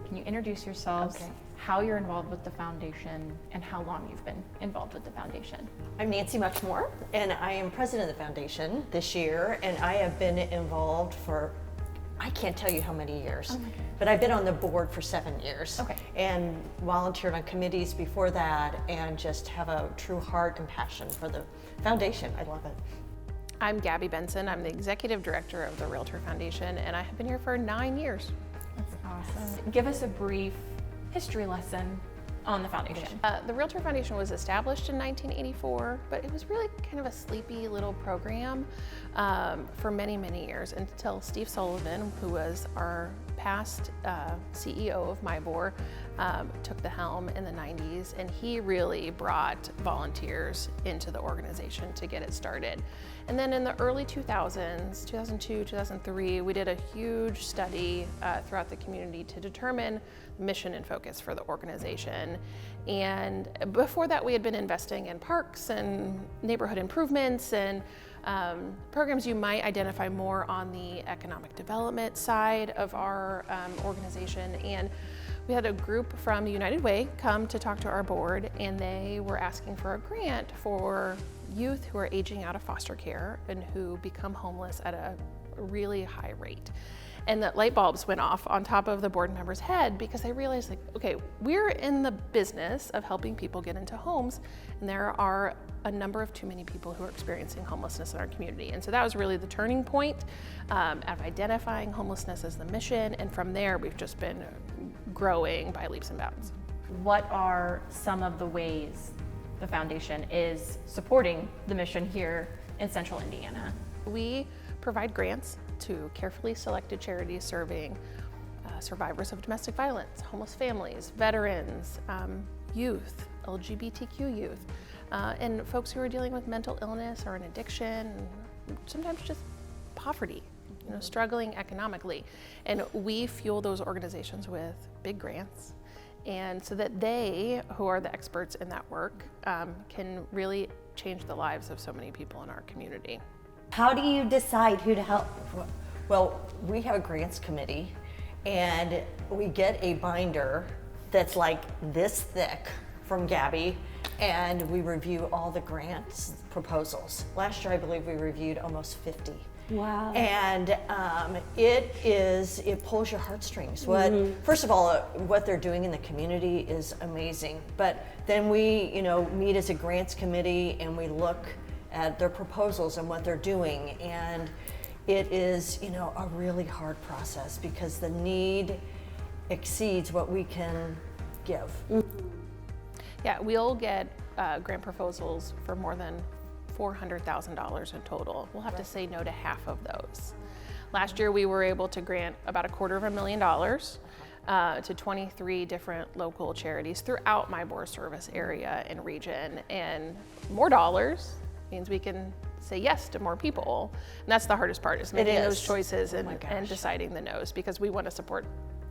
Can you introduce yourselves, Okay. how you're involved with the foundation, and how long you've been involved with the foundation? I'm Nancy Muchmore, and I am president of the foundation this year, and I have been involved for, I can't tell you how many years, but I've been on the board for 7 years. Okay. And volunteered on committees before that, and just have a true heart and passion for the foundation. I love it. I'm Gabie Benson. I'm the executive director of the REALTOR Foundation, and I have been here for 9 years. That's awesome. Give us a brief history lesson on the foundation. The REALTOR Foundation was established in 1984, but it was really kind of a sleepy little program for many, many years until Steve Sullivan, who was our past CEO of mibor, took the helm in the 90s, and he really brought volunteers into the organization to get it started. And then in the early 2000s, 2002, 2003, we did a huge study throughout the community to determine mission and focus for the organization. And before that, we had been investing in parks and neighborhood improvements and programs you might identify more on the economic development side of our organization. And we had a group from United Way come to talk to our board, and they were asking for a grant for youth who are aging out of foster care and who become homeless at a really high rate. And the light bulbs went off on top of the board member's head because they realized, like, okay, we're in the business of helping people get into homes, and there are a number of too many people who are experiencing homelessness in our community. And so that was really the turning point of identifying homelessness as the mission, and from there we've just been growing by leaps and bounds. What are some of the ways the foundation is supporting the mission here in Central Indiana? We provide grants to carefully selected charities serving survivors of domestic violence, homeless families, veterans, youth, LGBTQ youth, and folks who are dealing with mental illness or an addiction, sometimes just poverty, struggling economically. And we fuel those organizations with big grants, and so that they, who are the experts in that work, can really change the lives of so many people in our community. How do you decide who to help? Well, we have a grants committee, and we get a binder that's like this thick from Gabie, and we review all the grants proposals. Last year, I believe we reviewed almost 50. Wow. And it pulls your heartstrings. First of all, what they're doing in the community is amazing. But then we, meet as a grants committee, and we look at their proposals and what they're doing. And it is, a really hard process because the need exceeds what we can give. Yeah, we'll get grant proposals for more than $400,000 in total. We'll have to say no to half of those. Last year, we were able to grant about $250,000 to 23 different local charities throughout mibor service area and region. And more dollars means we can say yes to more people. And that's the hardest part, is making those choices and deciding the no's, because we want to support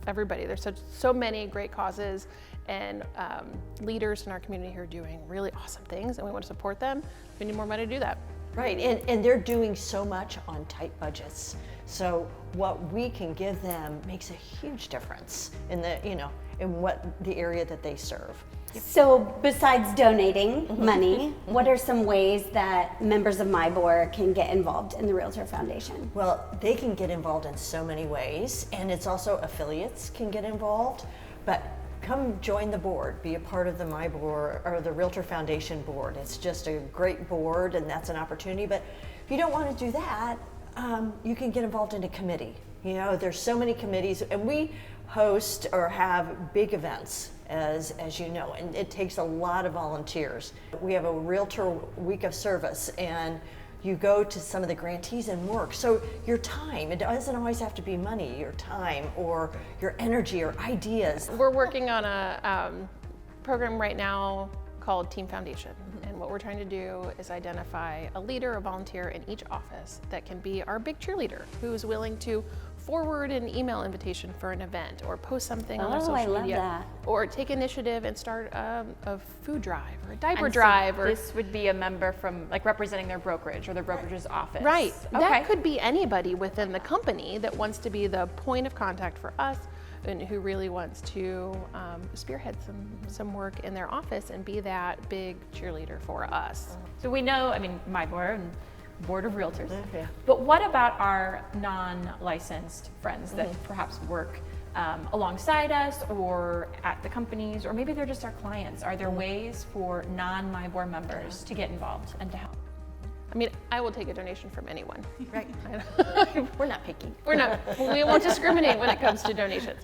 everybody. There's so many great causes and leaders in our community who are doing really awesome things, and we want to support them. We need more money to do that. Right, and they're doing so much on tight budgets. So what we can give them makes a huge difference in in the area that they serve. So besides donating money, what are some ways that members of mibor can get involved in the REALTOR Foundation? Well, they can get involved in so many ways, and it's also affiliates can get involved, but come join the board, be a part of the mibor or the REALTOR Foundation board. It's just a great board, and that's an opportunity. But if you don't want to do that, you can get involved in a committee. There's so many committees, and we host or have big events, as you know, and it takes a lot of volunteers. We have a REALTOR week of service, and you go to some of the grantees and work. So your time, it doesn't always have to be money, your time or your energy or ideas. We're working on a program right now called Team Foundation. And what we're trying to do is identify a leader, a volunteer in each office that can be our big cheerleader, who is willing to forward an email invitation for an event, or post something on their social media, or take initiative and start a food drive or a diaper drive. So this would be a member from, representing their brokerage or their brokerage's office. Right. Okay. That could be anybody within the company that wants to be the point of contact for us and who really wants to spearhead some work in their office and be that big cheerleader for us. So we know, I mean, mibor and Board of Realtors, Okay. but what about our non-licensed friends that perhaps work alongside us or at the companies, or maybe they're just our clients? Are there ways for non-mibor members to get involved and to help? I mean, I will take a donation from anyone. Right. We're not picky. We won't discriminate when it comes to donations.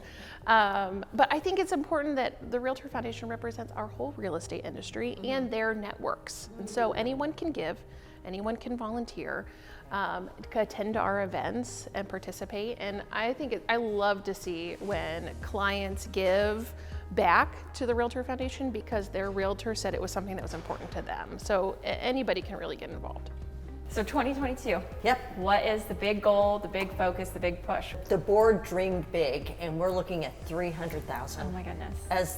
But I think it's important that the Realtor Foundation represents our whole real estate industry and their networks. And so anyone can give, anyone can volunteer, attend our events and participate. And I think I love to see when clients give back to the Realtor Foundation because their realtor said it was something that was important to them. So anybody can really get involved. So 2022. Yep. What is the big goal, the big focus, the big push? The board dreamed big, and we're looking at 300,000 Oh my goodness. as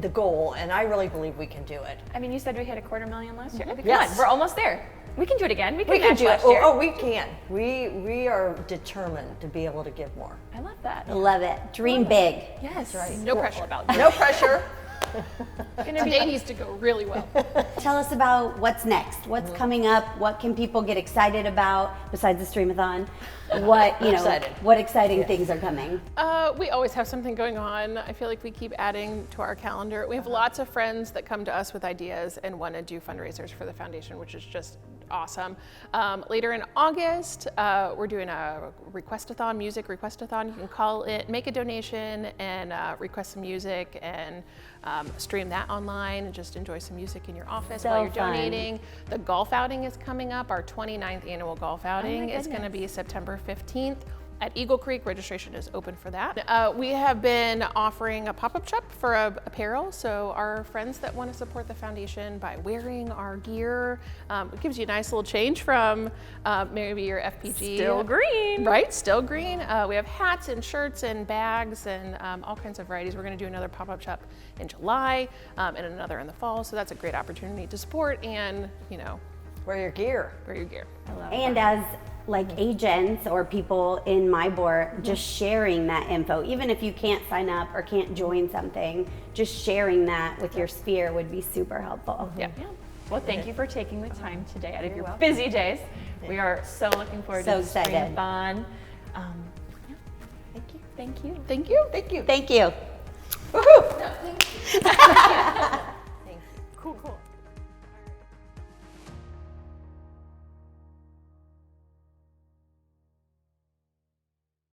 the goal, and I really believe we can do it. I mean, you said we hit $250,000 last year. I mean, come Yes. on, we're almost there. We can do it again. We We can can match do it. last year. Oh, we can. We are determined to be able to give more. I love that. Love it. Dream big. Yes. right. No pressure about No pressure. Today needs to go really well. Tell us about what's next. What's coming up? What can people get excited about besides the Streamathon? What Excited. what exciting things are coming? We always have something going on. I feel like we keep adding to our calendar. We have lots of friends that come to us with ideas and want to do fundraisers for the foundation, which is just awesome. Later in August, we're doing a request-a-thon, music request-a-thon. You can call it, make a donation, and request some music and stream that online and just enjoy some music in your office So while you're fun. donating. The golf outing is coming up. Our 29th annual golf outing is going to goodness. be September 15th. At Eagle Creek, registration is open for that. We have been offering a pop-up shop for apparel, so our friends that want to support the foundation by wearing our gear, it gives you a nice little change from maybe your FPG. Still green. Right, still green. We have hats and shirts and bags and all kinds of varieties. We're going to do another pop-up shop in July and another in the fall, so that's a great opportunity to support and, Wear your gear. wear your gear. And as like agents or people in mibor, just sharing that info, even if you can't sign up or can't join something, just sharing that with your sphere would be super helpful. Yeah. Yeah. Well, thank you for taking the time today out of your busy days. We are so looking forward So to the excited. Streamathon. Thank you. Thank you. Thank you. Thank you. Woohoo! Cool, cool.